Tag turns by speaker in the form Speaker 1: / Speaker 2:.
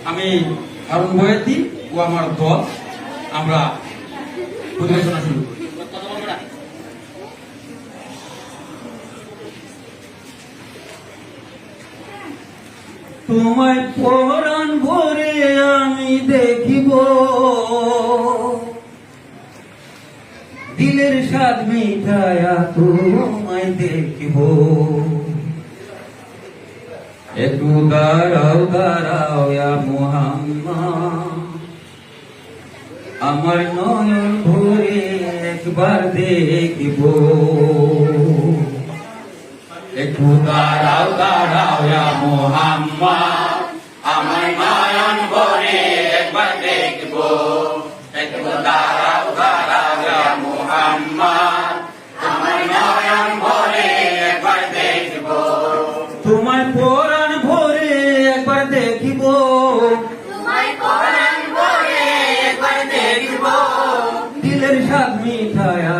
Speaker 1: আমি হারুন বয়াতি ও আমার দল আমরা পরিবেশনা শুরু করি। তোমায় পরাণ ভরে আমি দেখিব, দিলের স্বাদ মিঠায়া তোমায় দেখিব। একটু দাঁড়াও দাঁড়াও ইয়া মুহাম্মদ, আমার নয়ন ভরে একবার দেখিব। একটু দাঁড়াও দাঁড়াও ইয়া মুহাম্মদ, আমার নয়ন ভরে একবার দেখিব। একটু দাঁড়াও দাঁড়াও ইয়া মুহাম্মদ, আমার নয়ন ভরে একবার দেখিব। তোমায় পরাণ ভরে একবার দেখিব, তোমায় পরাণ ভরে একবার দেখিব, দিলের স্বাদ মিঠায়া